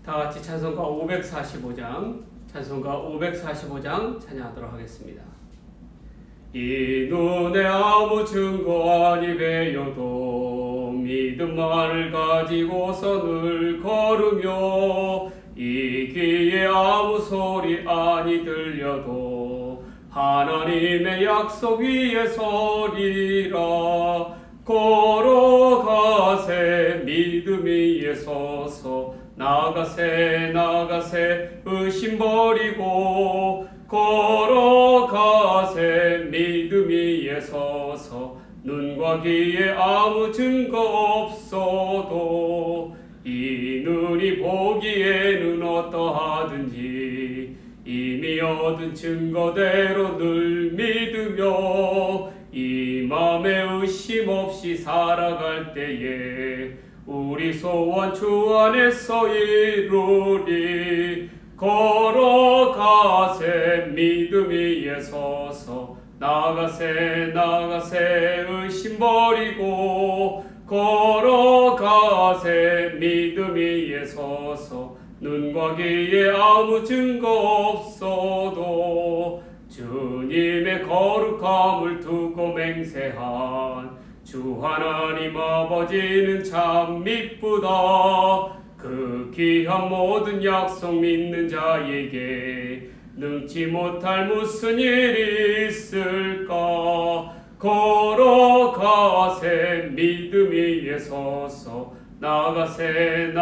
다 같이 찬송가 545장 찬양하도록 하겠습니다. 이 눈에 아무 증거 아니 배여도 믿음만을 가지고서 늘 걸으며 이 귀에 아무 소리 아니 들려도 하나님의 약속 위에 서리라. 걸어가세 믿음 위에 서서 나가세 의심 버리고 걸어가세 믿음 위에 서서 눈과 귀에 아무 증거 없어도 이 눈이 보기에는 어떠하든지 이미 얻은 증거대로 늘 믿으며 이 맘에 의심 없이 살아갈 때에 우리 소원 주 안에서 이루리. 걸어가세 믿음 위에 서서 나가세 의심 버리고 걸어가세 믿음 위에 서서 눈과 귀에 아무 증거 없어도 주님의 거룩함을 두고 맹세한 주 하나님 아버지는 참 미쁘다. 그 귀한 모든 약속 믿는 자에게 능치 못할 무슨 일이 있을까. 걸어가세 믿음 위에 서서 나가세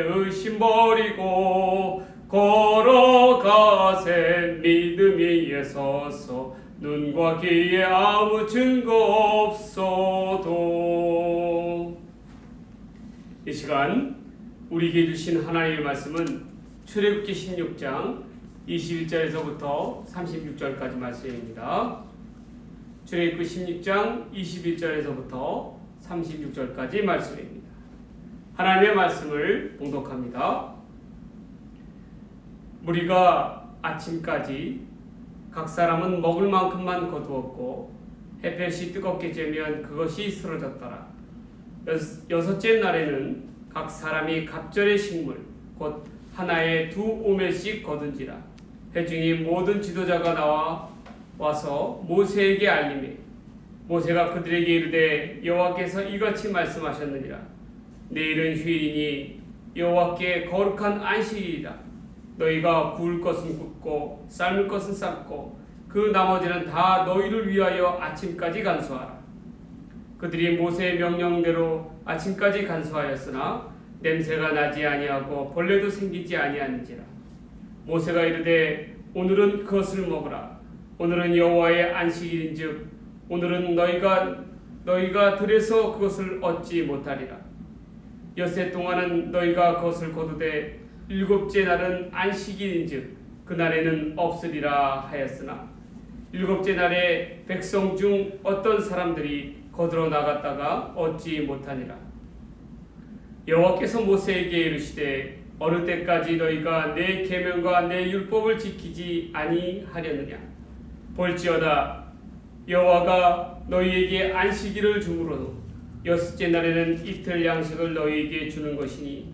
의심 버리고 걸어가세 믿음 위에 서서 눈과 귀에 아무 증거 없어도. 이 시간 우리에게 주신 하나님의 말씀은 출애굽기 16장 21절에서부터 36절까지 말씀입니다. 출애굽기 16장 21절에서부터 36절까지 말씀입니다. 하나님의 말씀을 봉독합니다. 무리가 아침까지 각 사람은 먹을 만큼만 거두었고 햇볕이 뜨겁게 쬐면 그것이 쓰러졌더라. 여섯째 날에는 각 사람이 갑절의 식물 곧 하나에 2오멜씩 거둔지라. 회중이 모든 지도자가 와서 모세에게 알리매 모세가 그들에게 이르되 여호와께서 이같이 말씀하셨느니라. 내일은 휴일이니 여호와께 거룩한 안식일이라. 너희가 구울 것은 굽고 삶을 것은 삶고 그 나머지는 다 너희를 위하여 아침까지 간수하라. 그들이 모세의 명령대로 아침까지 간수하였으나 냄새가 나지 아니하고 벌레도 생기지 아니하는지라. 모세가 이르되 오늘은 그것을 먹으라. 오늘은 여호와의 안식일인즉 오늘은 너희가 들에서 그것을 얻지 못하리라. 엿새 동안은 너희가 그것을 거두되 일곱째 날은 안식일인즉 그날에는 없으리라 하였으나 일곱째 날에 백성 중 어떤 사람들이 거들어 나갔다가 얻지 못하니라. 여호와께서 모세에게 이르시되 어느 때까지 너희가 내 계명과 내 율법을 지키지 아니하려느냐. 볼지어다 여호와가 너희에게 안식일을 주므로 여섯째 날에는 이틀 양식을 너희에게 주는 것이니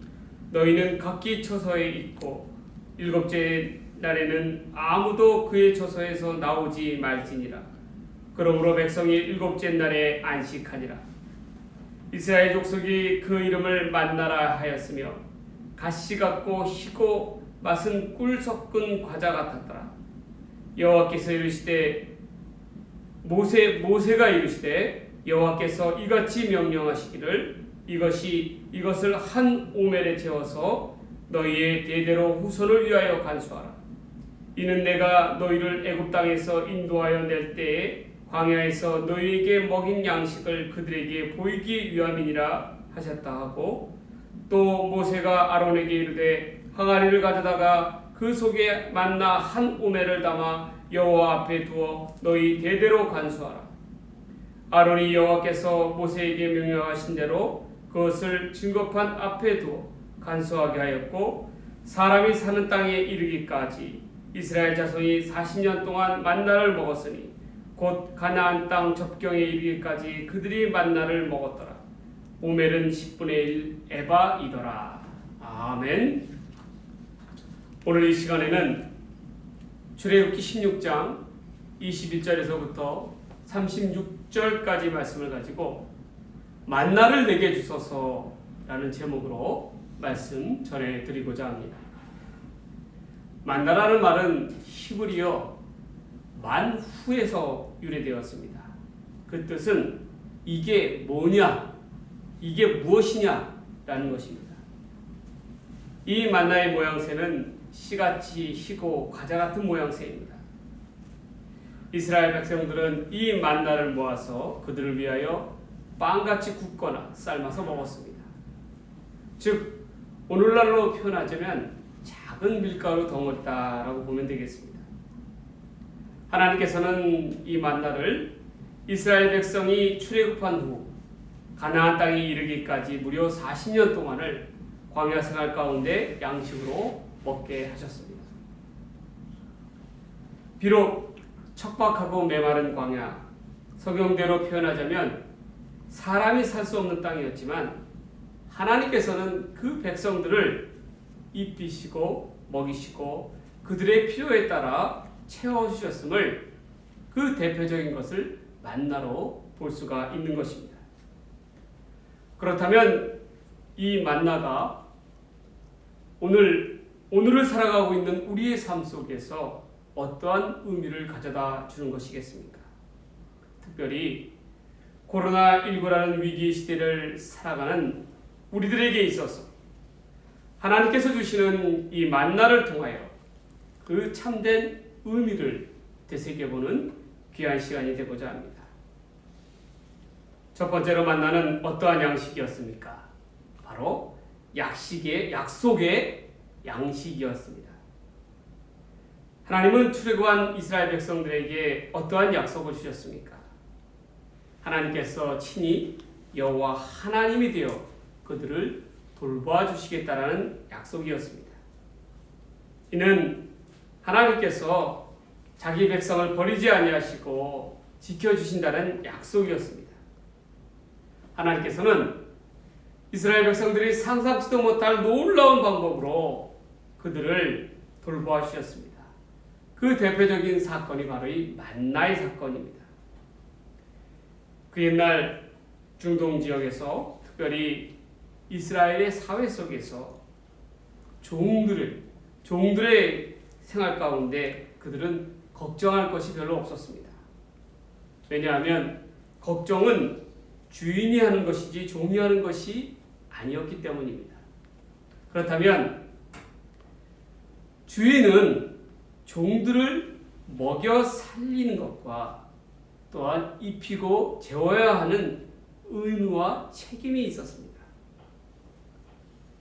너희는 각기 처소에 있고 일곱째 날에는 아무도 그의 처소에서 나오지 말지니라. 그러므로 백성이 일곱째 날에 안식하니라. 이스라엘 족속이 그 이름을 만나라 하였으며 가시 같고 희고 맛은 꿀 섞은 과자 같았더라. 여호와께서 이르시되 모세가 이르시되 여호와께서 이같이 명령하시기를 이것을 한 오멜에 채워서 너희의 대대로 후손을 위하여 간수하라. 이는 내가 너희를 애굽 땅에서 인도하여 낼 때에 광야에서 너희에게 먹인 양식을 그들에게 보이기 위함이니라 하셨다 하고 또 모세가 아론에게 이르되 항아리를 가져다가 그 속에 만나 한 오멜을 담아 여호와 앞에 두어 너희 대대로 간수하라. 아론이 여호와께서 모세에게 명령하신 대로 그것을 증거판 앞에 두어 간수하게 하였고 사람이 사는 땅에 이르기까지 이스라엘 자손이 40년 동안 만나를 먹었으니 곧 가나안 땅 접경에 이르기까지 그들이 만나를 먹었더라. 오멜은 10분의 1 에바이더라. 아멘. 오늘 이 시간에는 출애굽기 16장 21절에서부터 36절까지 말씀을 가지고 만나를 내게 주소서라는 제목으로 말씀 전해드리고자 합니다. 만나라는 말은 히브리어 만후에서 유래되었습니다. 그 뜻은 이게 뭐냐, 이게 무엇이냐 라는 것입니다. 이 만나의 모양새는 씨같이 희고 과자 같은 모양새입니다. 이스라엘 백성들은 이 만나를 모아서 그들을 위하여 빵같이 굽거나 삶아서 먹었습니다. 즉 오늘날로 표현하자면 작은 밀가루 덩어리다라고 보면 되겠습니다. 하나님께서는 이 만나를 이스라엘 백성이 출애굽한 후 가나안 땅에 이르기까지 무려 40년 동안을 광야 생활 가운데 양식으로 먹게 하셨습니다. 비록 척박하고 메마른 광야, 성경대로 표현하자면 사람이 살 수 없는 땅이었지만 하나님께서는 그 백성들을 입히시고 먹이시고 그들의 필요에 따라 채워주셨음을 그 대표적인 것을 만나로 볼 수가 있는 것입니다. 그렇다면 이 만나가 오늘을 살아가고 있는 우리의 삶 속에서 어떠한 의미를 가져다 주는 것이겠습니까? 특별히 코로나19라는 위기 시대를 살아가는 우리들에게 있어서 하나님께서 주시는 이 만나를 통하여 그 참된 의미를 되새겨보는 귀한 시간이 되고자 합니다. 첫 번째로 만나는 어떠한 양식이었습니까? 바로 약속의 양식이었습니다. 하나님은 출애굽한 이스라엘 백성들에게 어떠한 약속을 주셨습니까? 하나님께서 친히 여호와 하나님이 되어 그들을 돌보아 주시겠다라는 약속이었습니다. 이는 하나님께서 자기 백성을 버리지 아니하시고 지켜주신다는 약속이었습니다. 하나님께서는 이스라엘 백성들이 상상치도 못할 놀라운 방법으로 그들을 돌보아 주셨습니다. 그 대표적인 사건이 바로 이 만나의 사건입니다. 그 옛날 중동 지역에서 특별히 이스라엘의 사회 속에서 종들의 생활 가운데 그들은 걱정할 것이 별로 없었습니다. 왜냐하면 걱정은 주인이 하는 것이지 종이 하는 것이 아니었기 때문입니다. 그렇다면 주인은 종들을 먹여 살리는 것과 또한 입히고 재워야 하는 의무와 책임이 있었습니다.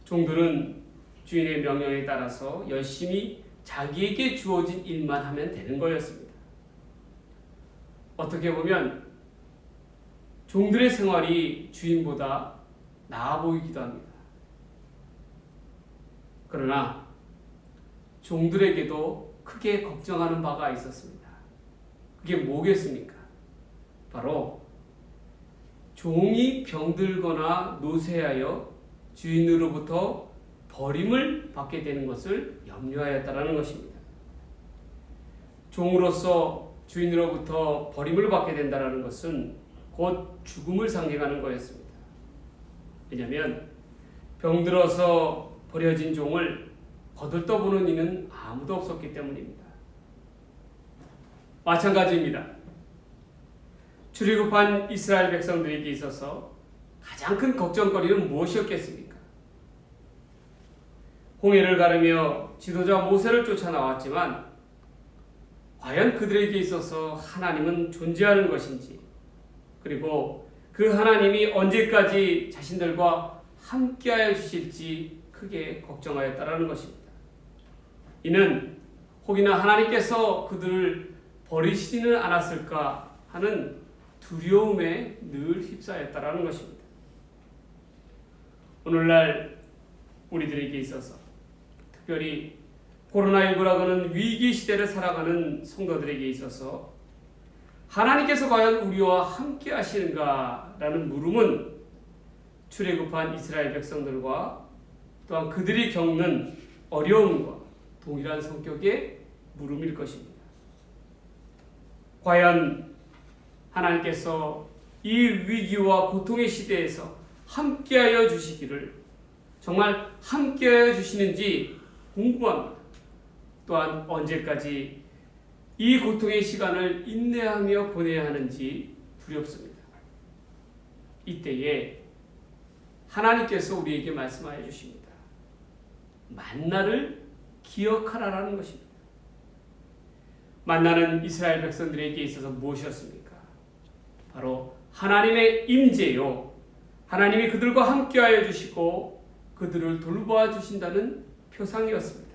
종들은 주인의 명령에 따라서 열심히 자기에게 주어진 일만 하면 되는 거였습니다. 어떻게 보면 종들의 생활이 주인보다 나아 보이기도 합니다. 그러나 종들에게도 크게 걱정하는 바가 있었습니다. 그게 뭐겠습니까? 바로 종이 병들거나 노쇠하여 주인으로부터 버림을 받게 되는 것을 염려하였다는 것입니다. 종으로서 주인으로부터 버림을 받게 된다는 것은 곧 죽음을 상징하는 거였습니다. 왜냐하면 병들어서 버려진 종을 거들떠보는 이는 아무도 없었기 때문입니다. 마찬가지입니다. 출애굽한 이스라엘 백성들에게 있어서 가장 큰 걱정거리는 무엇이었겠습니까? 홍해를 가르며 지도자 모세를 쫓아 나왔지만 과연 그들에게 있어서 하나님은 존재하는 것인지, 그리고 그 하나님이 언제까지 자신들과 함께하여 주실지 크게 걱정하였다라는 것입니다. 이는 혹이나 하나님께서 그들을 버리시지는 않았을까 하는 두려움에 늘 휩싸였다라는 것입니다. 오늘날 우리들에게 있어서 특별히 코로나19라고 하는 위기 시대를 살아가는 성도들에게 있어서 하나님께서 과연 우리와 함께 하시는가 라는 물음은 출애굽한 이스라엘 백성들과 또한 그들이 겪는 어려움과 동일한 성격의 물음일 것입니다. 과연 하나님께서 이 위기와 고통의 시대에서 함께하여 주시기를 정말 함께하여 주시는지 궁금합니다. 또한 언제까지 이 고통의 시간을 인내하며 보내야 하는지 두렵습니다. 이때에 하나님께서 우리에게 말씀하여 주십니다. 만나를 기억하라라는 것입니다. 만나는 이스라엘 백성들에게 있어서 무엇이었습니까? 바로 하나님의 임재요. 하나님이 그들과 함께하여 주시고 그들을 돌보아 주신다는 표상이었습니다.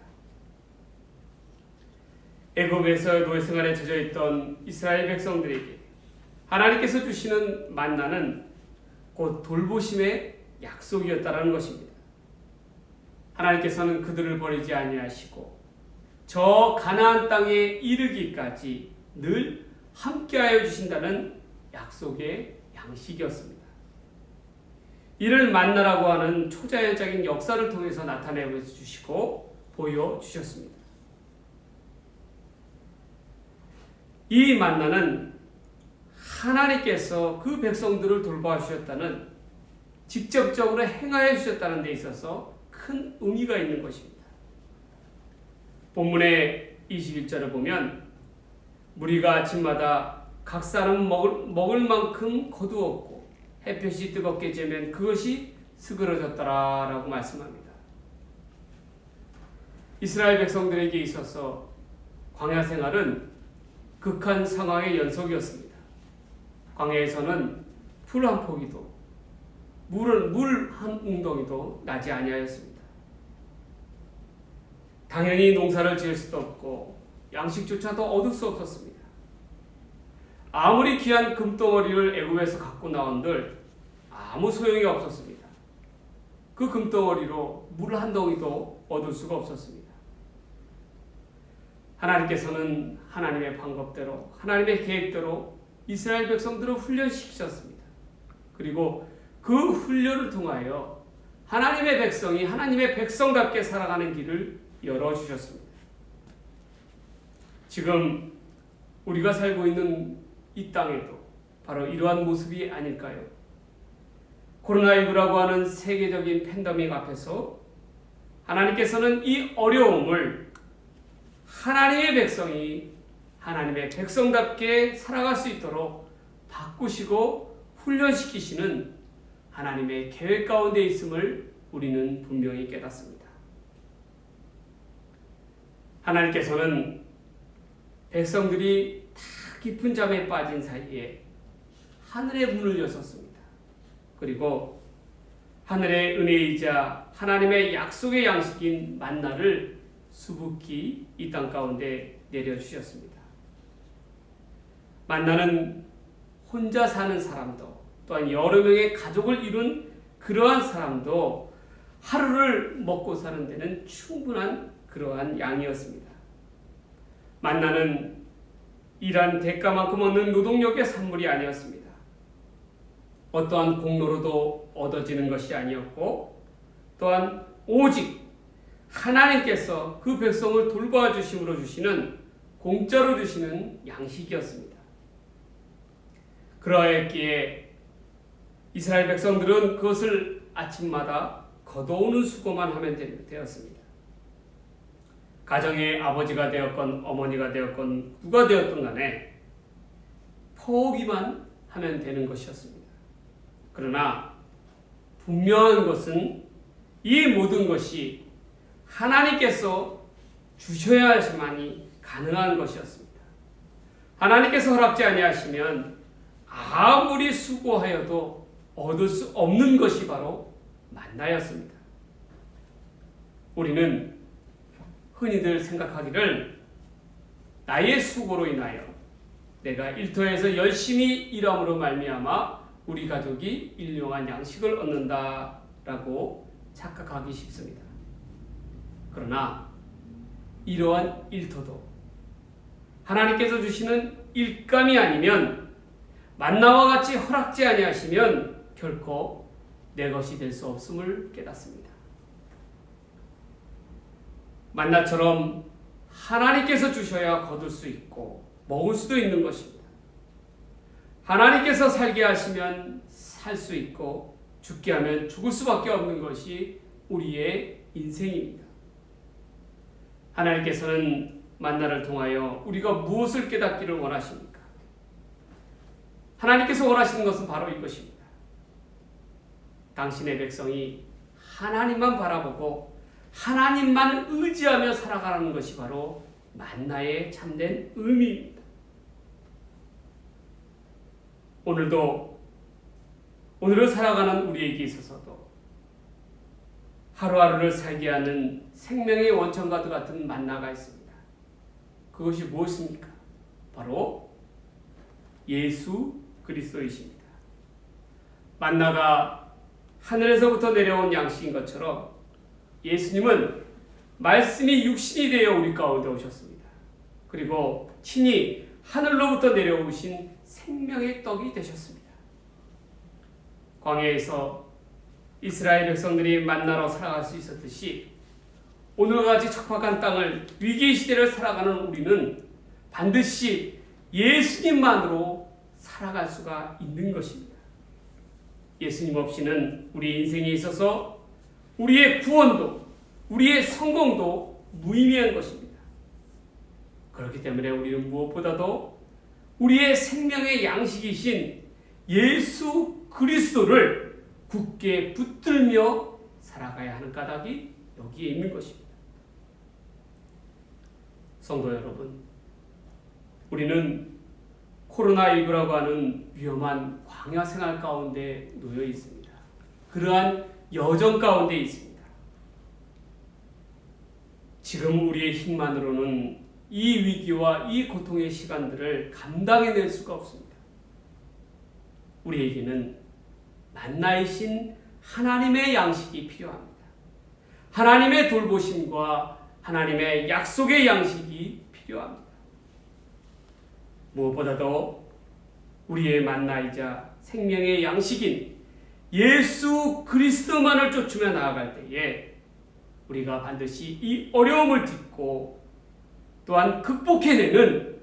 애굽에서 노예 생활에 젖어 있던 이스라엘 백성들에게 하나님께서 주시는 만나는 곧 돌보심의 약속이었다라는 것입니다. 하나님께서는 그들을 버리지 아니하시고 저 가나안 땅에 이르기까지 늘 함께하여 주신다는 약속의 양식이었습니다. 이를 만나라고 하는 초자연적인 역사를 통해서 나타내 주시고 보여주셨습니다. 이 만나는 하나님께서 그 백성들을 돌보아 주셨다는 직접적으로 행하여 주셨다는 데 있어서 큰 의미가 있는 것입니다. 본문의 21절을 보면 무리가 아침마다 각 사람 먹을 만큼 거두었고 햇볕이 뜨겁게 쬐면 그것이 스그러졌더라라고 말씀합니다. 이스라엘 백성들에게 있어서 광야 생활은 극한 상황의 연속이었습니다. 광야에서는 풀 한 포기도 물 한 웅덩이도 나지 아니하였습니다. 당연히 농사를 지을 수도 없고 양식조차도 얻을 수 없었습니다. 아무리 귀한 금덩어리를 애굽에서 갖고 나온들 아무 소용이 없었습니다. 그 금덩어리로 물 한 덩이도 얻을 수가 없었습니다. 하나님께서는 하나님의 방법대로 하나님의 계획대로 이스라엘 백성들을 훈련시키셨습니다. 그리고 그 훈련을 통하여 하나님의 백성이 하나님의 백성답게 살아가는 길을 열어주셨습니다. 지금 우리가 살고 있는 이 땅에도 바로 이러한 모습이 아닐까요? 코로나19라고 하는 세계적인 팬데믹 앞에서 하나님께서는 이 어려움을 하나님의 백성이 하나님의 백성답게 살아갈 수 있도록 바꾸시고 훈련시키시는 하나님의 계획 가운데 있음을 우리는 분명히 깨닫습니다. 하나님께서는 백성들이 다 깊은 잠에 빠진 사이에 하늘의 문을 여셨습니다. 그리고 하늘의 은혜이자 하나님의 약속의 양식인 만나를 수북히 이 땅 가운데 내려주셨습니다. 만나는 혼자 사는 사람도 또한 여러 명의 가족을 이룬 그러한 사람도 하루를 먹고 사는 데는 충분한 그러한 양이었습니다. 만나는 일한 대가만큼 얻는 노동력의 산물이 아니었습니다. 어떠한 공로로도 얻어지는 것이 아니었고 또한 오직 하나님께서 그 백성을 돌보아 주심으로 주시는 공짜로 주시는 양식이었습니다. 그러했기에 이스라엘 백성들은 그것을 아침마다 거둬오는 수고만 하면 되었습니다. 가정의 아버지가 되었건 어머니가 되었건 누가 되었든 간에 포기만 하면 되는 것이었습니다. 그러나 분명한 것은 이 모든 것이 하나님께서 주셔야 하시만이 가능한 것이었습니다. 하나님께서 허락지 아니하시면 아무리 수고하여도 얻을 수 없는 것이 바로 만나였습니다. 우리는 흔히들 생각하기를 나의 수고로 인하여 내가 일터에서 열심히 일함으로 말미암아 우리 가족이 일용한 양식을 얻는다라고 착각하기 쉽습니다. 그러나 이러한 일터도 하나님께서 주시는 일감이 아니면 만나와 같이 허락지 아니하시면 결코 내 것이 될 수 없음을 깨닫습니다. 만나처럼 하나님께서 주셔야 거둘 수 있고 먹을 수도 있는 것입니다. 하나님께서 살게 하시면 살 수 있고 죽게 하면 죽을 수밖에 없는 것이 우리의 인생입니다. 하나님께서는 만나를 통하여 우리가 무엇을 깨닫기를 원하십니까? 하나님께서 원하시는 것은 바로 이것입니다. 당신의 백성이 하나님만 바라보고 하나님만 의지하며 살아가는 것이 바로 만나의 참된 의미입니다. 오늘을 살아가는 우리에게 있어서도 하루하루를 살게 하는 생명의 원천과도 같은 만나가 있습니다. 그것이 무엇입니까? 바로 예수 그리스도이십니다. 만나가 하늘에서부터 내려온 양식인 것처럼 예수님은 말씀이 육신이 되어 우리 가운데 오셨습니다. 그리고 친히 하늘로부터 내려오신 생명의 떡이 되셨습니다. 광야에서 이스라엘 백성들이 만나로 살아갈 수 있었듯이 오늘과 같이 척박한 땅을 위기의 시대를 살아가는 우리는 반드시 예수님만으로 살아갈 수가 있는 것입니다. 예수님 없이는 우리 인생에 있어서 우리의 구원도 우리의 성공도 무의미한 것입니다. 그렇기 때문에 우리는 무엇보다도 우리의 생명의 양식이신 예수 그리스도를 굳게 붙들며 살아가야 하는 까닭이 여기에 있는 것입니다. 성도 여러분, 우리는 코로나19라고 하는 위험한 광야 생활 가운데 놓여 있습니다. 그러한 여정 가운데 있습니다. 지금 우리의 힘만으로는 이 위기와 이 고통의 시간들을 감당해낼 수가 없습니다. 우리에게는 만나이신 하나님의 양식이 필요합니다. 하나님의 돌보심과 하나님의 약속의 양식이 필요합니다. 무엇보다도 우리의 만나이자 생명의 양식인 예수 그리스도만을 쫓으며 나아갈 때에 우리가 반드시 이 어려움을 딛고 또한 극복해내는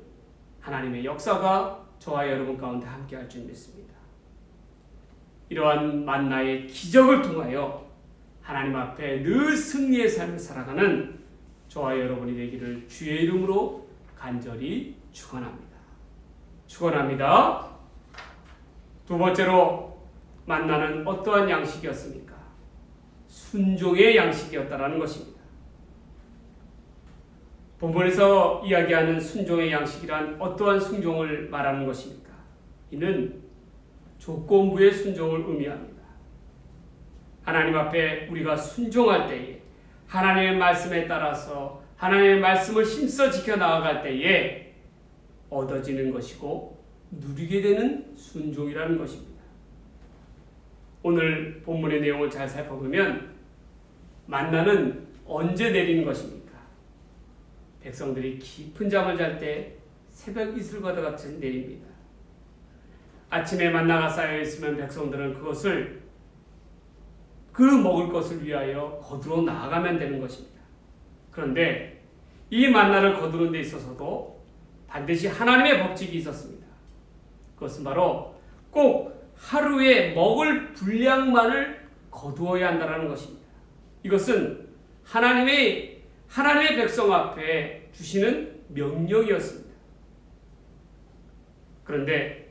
하나님의 역사가 저와 여러분 가운데 함께할 줄 믿습니다. 이러한 만나의 기적을 통하여 하나님 앞에 늘 승리의 삶을 살아가는 저와 여러분이 되기를 주의 이름으로 간절히 축원합니다. 축원합니다. 두 번째로 만나는 어떠한 양식이었습니까? 순종의 양식이었다라는 것입니다. 본문에서 이야기하는 순종의 양식이란 어떠한 순종을 말하는 것입니까? 이는 조건부의 순종을 의미합니다. 하나님 앞에 우리가 순종할 때에 하나님의 말씀에 따라서 하나님의 말씀을 힘써 지켜 나아갈 때에 얻어지는 것이고 누리게 되는 순종이라는 것입니다. 오늘 본문의 내용을 잘 살펴보면 만나는 언제 내리는 것입니까? 백성들이 깊은 잠을 잘 때 새벽 이슬과도 같이 내립니다. 아침에 만나가 쌓여 있으면 백성들은 그것을 그 먹을 것을 위하여 거두러 나아가면 되는 것입니다. 그런데 이 만나를 거두는 데 있어서도 반드시 하나님의 법칙이 있었습니다. 그것은 바로 꼭 하루에 먹을 분량만을 거두어야 한다는 것입니다. 이것은 하나님의 백성 앞에 주시는 명령이었습니다. 그런데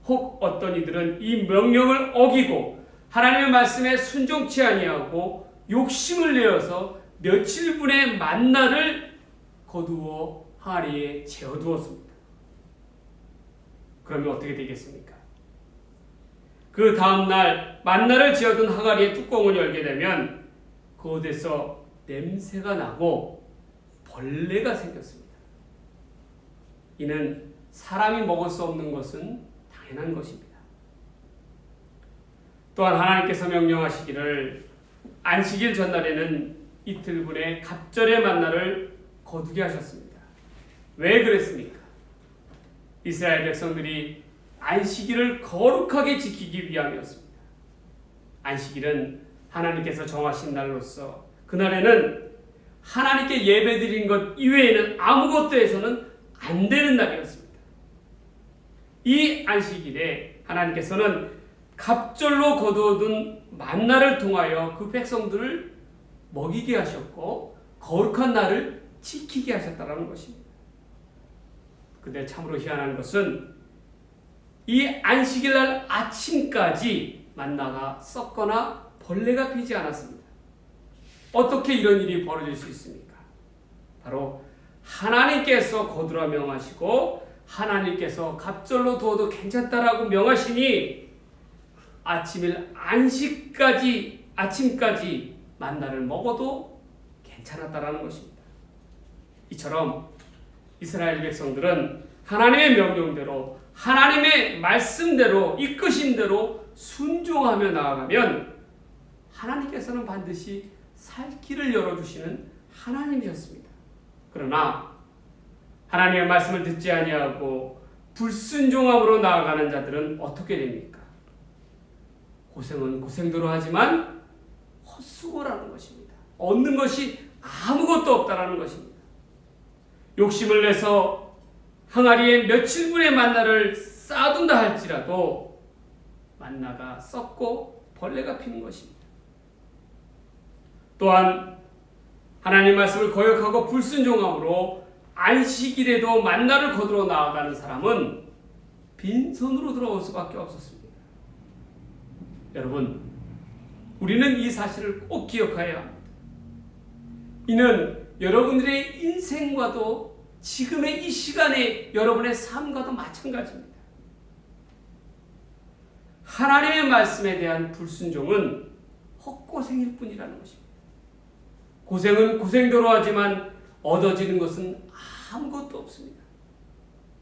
혹 어떤 이들은 이 명령을 어기고 하나님의 말씀에 순종치 아니하고 욕심을 내어서 며칠분의 만나를 거두어 항아리에 재어두었습니다. 그러면 어떻게 되겠습니까? 그 다음날 만나를 재어둔 항아리의 뚜껑을 열게 되면 그곳에서 냄새가 나고 벌레가 생겼습니다. 이는 사람이 먹을 수 없는 것은 당연한 것입니다. 또한 하나님께서 명령하시기를 안식일 전날에는 이틀분의 갑절의 만나를 거두게 하셨습니다. 왜 그랬습니까? 이스라엘 백성들이 안식일을 거룩하게 지키기 위함이었습니다. 안식일은 하나님께서 정하신 날로서 그날에는 하나님께 예배드린 것 이외에는 아무것도 해서는 안 되는 날이었습니다. 이 안식일에 하나님께서는 갑절로 거두어둔 만나를 통하여 그 백성들을 먹이게 하셨고 거룩한 날을 지키게 하셨다는 것입니다. 근데 참으로 희한한 것은 이 안식일 날 아침까지 만나가 썩거나 벌레가 피지 않았습니다. 어떻게 이런 일이 벌어질 수 있습니까? 바로 하나님께서 거두라 명하시고 하나님께서 갑절로 두어도 괜찮다라고 명하시니 아침까지 만나를 먹어도 괜찮았다라는 것입니다. 이처럼 이스라엘 백성들은 하나님의 명령대로 하나님의 말씀대로 이끄신 대로 순종하며 나아가면 하나님께서는 반드시 살 길을 열어주시는 하나님이셨습니다. 그러나 하나님의 말씀을 듣지 아니하고 불순종함으로 나아가는 자들은 어떻게 됩니까? 고생은 고생대로 하지만 헛수고라는 것입니다. 얻는 것이 아무것도 없다라는 것입니다. 욕심을 내서 항아리에 며칠분의 만나를 쌓아둔다 할지라도 만나가 썩고 벌레가 피는 것입니다. 또한 하나님 말씀을 거역하고 불순종함으로 안식일에도 만나를 거두러 나아가는 사람은 빈손으로 돌아올 수밖에 없었습니다. 여러분, 우리는 이 사실을 꼭 기억해야 합니다. 이는 여러분들의 인생과도 지금의 이 시간에 여러분의 삶과도 마찬가지입니다. 하나님의 말씀에 대한 불순종은 헛고생일 뿐이라는 것입니다. 고생은 고생대로 하지만 얻어지는 것은 아무것도 없습니다.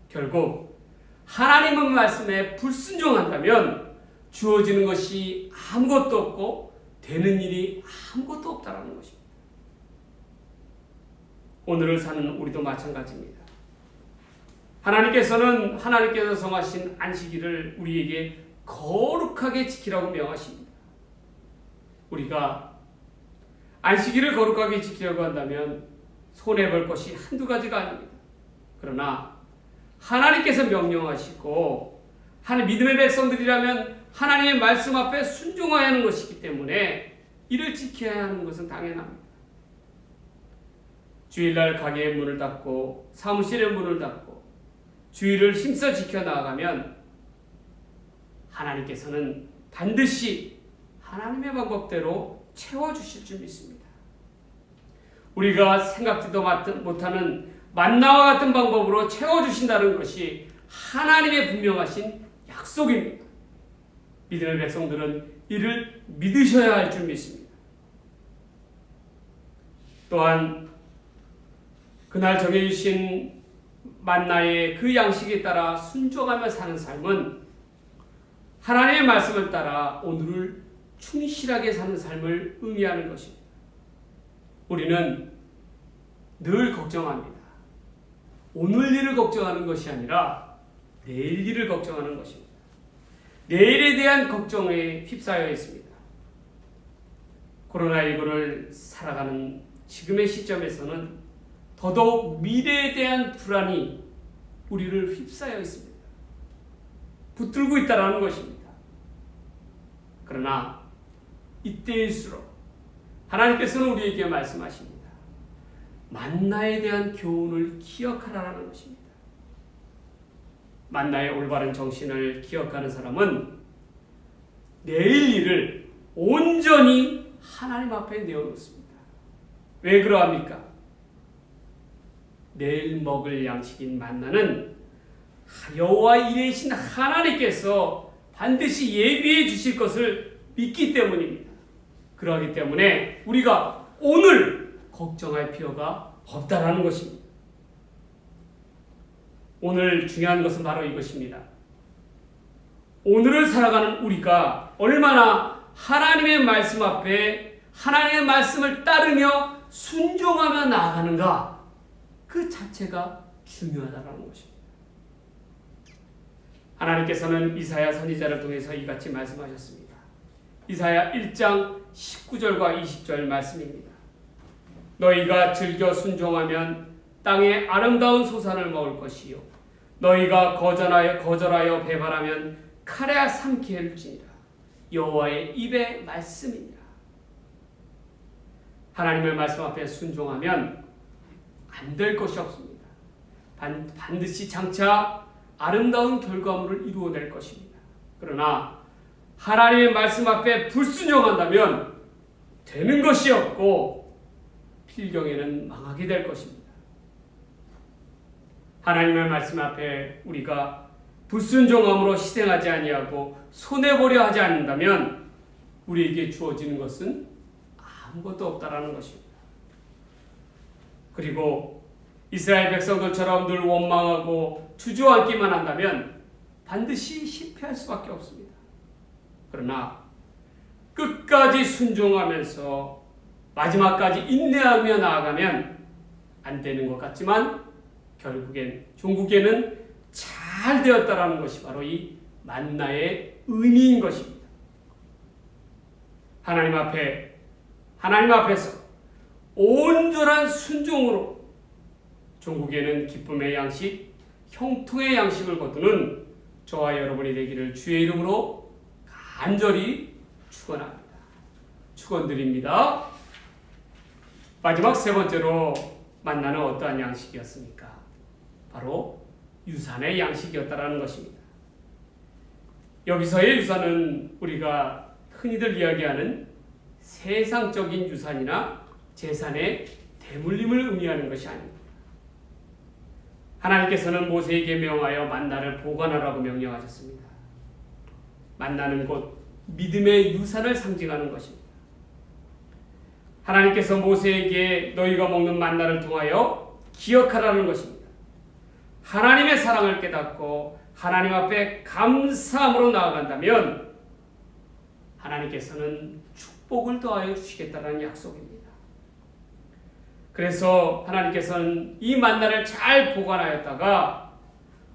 결국 하나님의 말씀에 불순종한다면 주어지는 것이 아무것도 없고 되는 일이 아무것도 없다는 것입니다. 오늘을 사는 우리도 마찬가지입니다. 하나님께서 정하신 안식일을 우리에게 거룩하게 지키라고 명하십니다. 우리가 안식일을 거룩하게 지키려고 한다면 손해볼 것이 한두 가지가 아닙니다. 그러나 하나님께서 명령하시고 믿음의 백성들이라면 하나님의 말씀 앞에 순종해야 하는 것이기 때문에 이를 지켜야 하는 것은 당연합니다. 주일날 가게의 문을 닫고 사무실의 문을 닫고 주일을 힘써 지켜나가면 하나님께서는 반드시 하나님의 방법대로 채워주실 줄 믿습니다. 우리가 생각지도 못하는 만나와 같은 방법으로 채워주신다는 것이 하나님의 분명하신 약속입니다. 믿음의 백성들은 이를 믿으셔야 할 줄 믿습니다. 또한 그날 정해주신 만나의 그 양식에 따라 순종하며 사는 삶은 하나님의 말씀을 따라 오늘을 충실하게 사는 삶을 의미하는 것입니다. 우리는 늘 걱정합니다. 오늘 일을 걱정하는 것이 아니라 내일 일을 걱정하는 것입니다. 내일에 대한 걱정에 휩싸여 있습니다. 코로나19를 살아가는 지금의 시점에서는 더더욱 미래에 대한 불안이 우리를 휩싸여 있습니다. 붙들고 있다는 것입니다. 그러나 이때일수록 하나님께서는 우리에게 말씀하십니다. 만나에 대한 교훈을 기억하라는 것입니다. 만나의 올바른 정신을 기억하는 사람은 내일 일을 온전히 하나님 앞에 내어놓습니다. 왜 그러합니까? 내일 먹을 양식인 만나는 여호와 이레이신 하나님께서 반드시 예비해 주실 것을 믿기 때문입니다. 그러기 때문에 우리가 오늘 걱정할 필요가 없다라는 것입니다. 오늘 중요한 것은 바로 이것입니다. 오늘을 살아가는 우리가 얼마나 하나님의 말씀 앞에 하나님의 말씀을 따르며 순종하며 나아가는가, 그 자체가 중요하다는 것입니다. 하나님께서는 이사야 선지자를 통해서 이같이 말씀하셨습니다. 이사야 1장 19절과 20절 말씀입니다. 너희가 즐겨 순종하면 땅의 아름다운 소산을 먹을 것이요 너희가 거절하여 배반하면 칼에 삼게 할지니라. 여호와의 입의 말씀이니라. 하나님의 말씀 앞에 순종하면 안 될 것이 없습니다. 반드시 장차 아름다운 결과물을 이루어낼 것입니다. 그러나 하나님의 말씀 앞에 불순종한다면 되는 것이 없고 필경에는 망하게 될 것입니다. 하나님의 말씀 앞에 우리가 불순종함으로 희생하지 아니하고 손해보려 하지 않는다면 우리에게 주어지는 것은 아무것도 없다라는 것입니다. 그리고 이스라엘 백성들처럼 늘 원망하고 주저앉기만 한다면 반드시 실패할 수밖에 없습니다. 그러나 끝까지 순종하면서 마지막까지 인내하며 나아가면 안 되는 것 같지만 결국엔 종국에는 잘 되었다라는 것이 바로 이 만나의 의미인 것입니다. 하나님 앞에서 온전한 순종으로 종국에는 기쁨의 양식, 형통의 양식을 거두는 저와 여러분이 되기를 주의 이름으로 간절히 축원합니다. 축원드립니다. 마지막 세 번째로 만나는 어떠한 양식이었습니까? 바로 유산의 양식이었다라는 것입니다. 여기서의 유산은 우리가 흔히들 이야기하는 세상적인 유산이나 재산의 대물림을 의미하는 것이 아닙니다. 하나님께서는 모세에게 명하여 만나를 보관하라고 명령하셨습니다. 만나는 곧 믿음의 유산을 상징하는 것입니다. 하나님께서 모세에게 너희가 먹는 만나를 통하여 기억하라는 것입니다. 하나님의 사랑을 깨닫고 하나님 앞에 감사함으로 나아간다면 하나님께서는 축복을 더하여 주시겠다는 약속입니다. 그래서 하나님께서는 이 만나를 잘 보관하였다가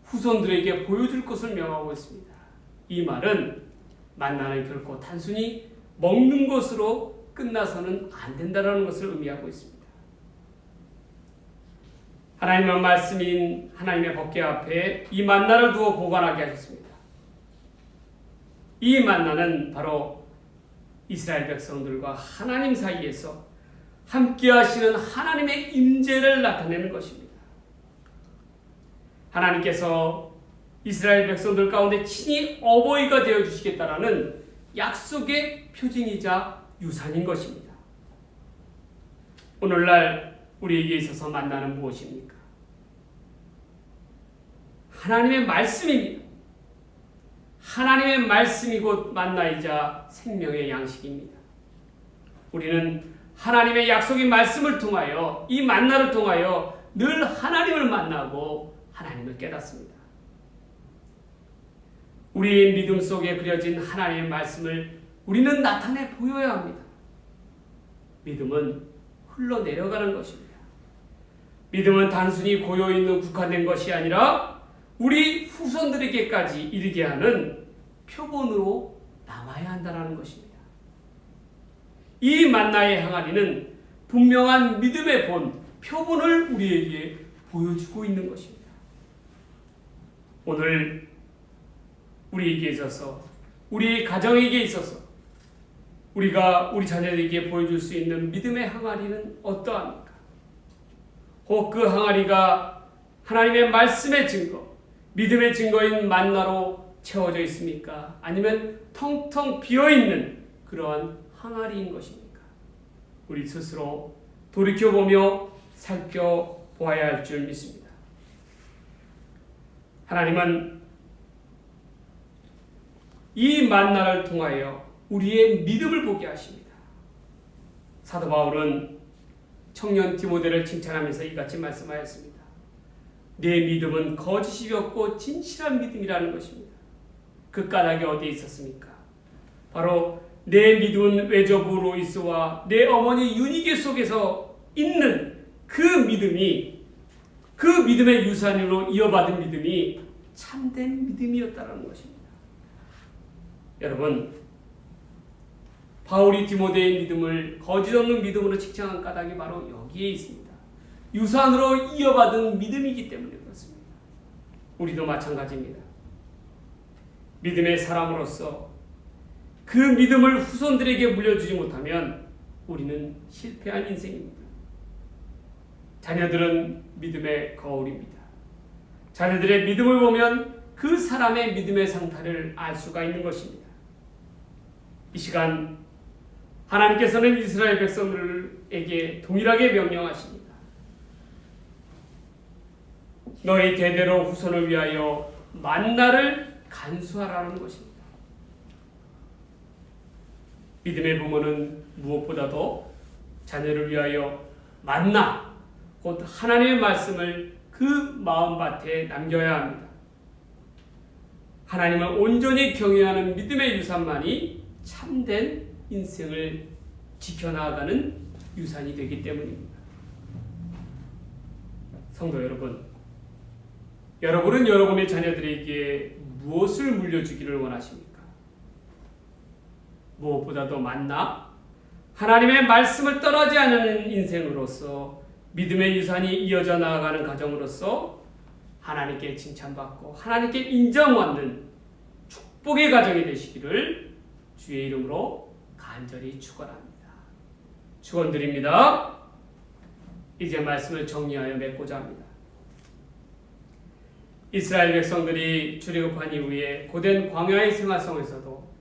후손들에게 보여줄 것을 명하고 있습니다. 이 말은 만나는 결코 단순히 먹는 것으로 끝나서는 안 된다는 것을 의미하고 있습니다. 하나님의 말씀인 하나님의 법궤 앞에 이 만나를 두어 보관하게 하셨습니다. 이 만나는 바로 이스라엘 백성들과 하나님 사이에서 함께 하시는 하나님의 임재를 나타내는 것입니다. 하나님께서 이스라엘 백성들 가운데 친히 어버이가 되어주시겠다라는 약속의 표징이자 유산인 것입니다. 오늘날 우리에게 있어서 만나는 무엇입니까? 하나님의 말씀입니다. 하나님의 말씀이 곧 만나이자 생명의 양식입니다. 우리는 하나님의 약속인 말씀을 통하여 이 만나를 통하여 늘 하나님을 만나고 하나님을 깨닫습니다. 우리의 믿음 속에 그려진 하나님의 말씀을 우리는 나타내 보여야 합니다. 믿음은 흘러내려가는 것입니다. 믿음은 단순히 고여있는 국한된 것이 아니라 우리 후손들에게까지 이르게 하는 표본으로 남아야 한다는 것입니다. 이 만나의 항아리는 분명한 믿음의 표본을 우리에게 보여주고 있는 것입니다. 오늘 우리에게 있어서, 우리 가정에게 있어서 우리가 우리 자녀들에게 보여줄 수 있는 믿음의 항아리는 어떠합니까? 혹 그 항아리가 하나님의 말씀의 증거, 믿음의 증거인 만나로 채워져 있습니까? 아니면 텅텅 비어있는 그러한 항아리인 것입니까? 우리 스스로 돌이켜보며 살펴보아야 할 줄 믿습니다. 하나님은 이 만나를 통하여 우리의 믿음을 보게 하십니다. 사도 바울은 청년 디모데를 칭찬하면서 이같이 말씀하였습니다. 내 믿음은 거짓이 없고 진실한 믿음이라는 것입니다. 그 까닭이 어디에 있었습니까? 바로 내 믿음은 외조부 로이스와 내 어머니 유니게 속에서 있는 그 믿음이, 그 믿음의 유산으로 이어받은 믿음이 참된 믿음이었다는 것입니다. 여러분, 바울이 디모데의 믿음을 거짓 없는 믿음으로 칭찬한 까닭이 바로 여기에 있습니다. 유산으로 이어받은 믿음이기 때문에 그렇습니다. 우리도 마찬가지입니다. 믿음의 사람으로서 그 믿음을 후손들에게 물려주지 못하면 우리는 실패한 인생입니다. 자녀들은 믿음의 거울입니다. 자녀들의 믿음을 보면 그 사람의 믿음의 상태를 알 수가 있는 것입니다. 이 시간 하나님께서는 이스라엘 백성들에게 동일하게 명령하십니다. 너희 대대로 후손을 위하여 만나를 간수하라는 것입니다. 믿음의 부모는 무엇보다도 자녀를 위하여 만나, 곧 하나님의 말씀을 그 마음밭에 남겨야 합니다. 하나님을 온전히 경외하는 믿음의 유산만이 참된 인생을 지켜나가는 유산이 되기 때문입니다. 성도 여러분, 여러분은 여러분의 자녀들에게 무엇을 물려주기를 원하십니까? 무엇보다도 만나 하나님의 말씀을 떠나지 않는 인생으로서 믿음의 유산이 이어져 나아가는 가정으로서 하나님께 칭찬받고 하나님께 인정받는 축복의 가정이 되시기를 주의 이름으로 간절히 축원합니다. 축원드립니다. 이제 말씀을 정리하여 맺고자 합니다. 이스라엘 백성들이 출애굽한 이후에 고된 광야의 생활 속에서도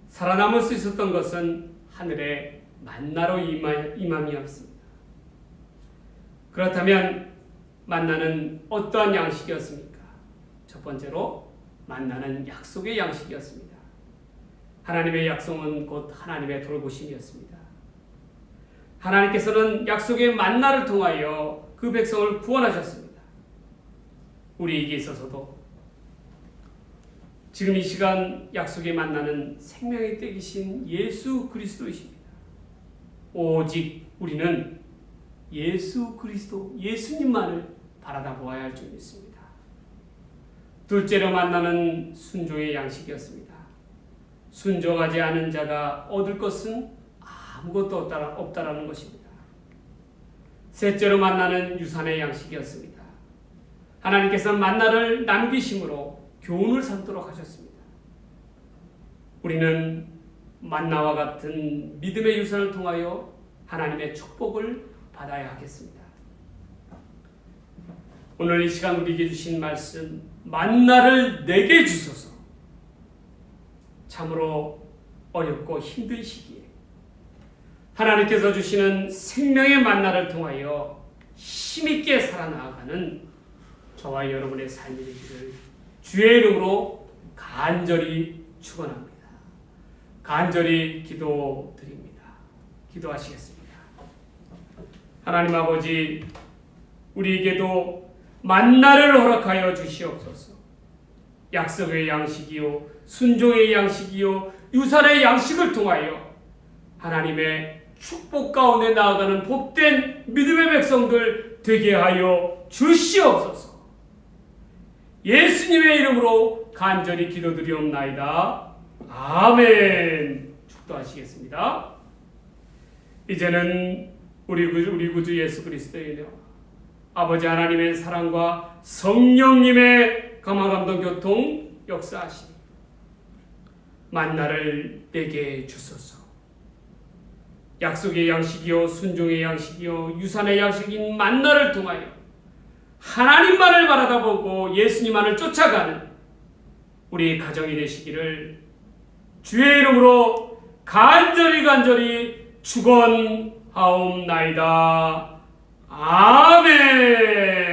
살아남을 수 있었던 것은 하늘의 만나로 임함이었습니다. 그렇다면 만나는 어떠한 양식이었습니까? 첫 번째로 만나는 약속의 양식이었습니다. 하나님의 약속은 곧 하나님의 돌보심이었습니다. 하나님께서는 약속의 만나를 통하여 그 백성을 구원하셨습니다. 우리에게 있어서도 지금 이 시간 약속의 만나는 생명의 떼기신 예수 그리스도이십니다. 오직 우리는 예수 그리스도, 예수님만을 바라다 보아야 할 줄 믿습니다. 둘째로 만나는 순종의 양식이었습니다. 순종하지 않은 자가 얻을 것은 아무것도 없다라는 것입니다. 셋째로 만나는 유산의 양식이었습니다. 하나님께서 만나를 남기심으로 교훈을 삼도록 하셨습니다. 우리는 만나와 같은 믿음의 유산을 통하여 하나님의 축복을 받아야 하겠습니다. 오늘 이 시간 우리에게 주신 말씀, 만나를 내게 주소서. 참으로 어렵고 힘든 시기에 하나님께서 주시는 생명의 만나를 통하여 힘있게 살아나가는 저와 여러분의 삶이 되기를 주의 이름으로 간절히 축원합니다. 간절히 기도드립니다. 기도하시겠습니다. 하나님 아버지, 우리에게도 만나를 허락하여 주시옵소서. 약속의 양식이요, 순종의 양식이요, 유산의 양식을 통하여 하나님의 축복 가운데 나아가는 복된 믿음의 백성들 되게 하여 주시옵소서. 예수님의 이름으로 간절히 기도드리옵나이다. 아멘. 축도하시겠습니다. 이제는 우리 구주 예수 그리스도의 은혜와 아버지 하나님의 사랑과 성령님의 감화감동 교통 역사하시니 만나를 내게 주소서. 약속의 양식이요, 순종의 양식이요, 유산의 양식인 만나를 통하여 하나님만을 바라다보고 예수님만을 쫓아가는 우리 가정이 되시기를 주의 이름으로 간절히 축원하옵나이다. 아멘.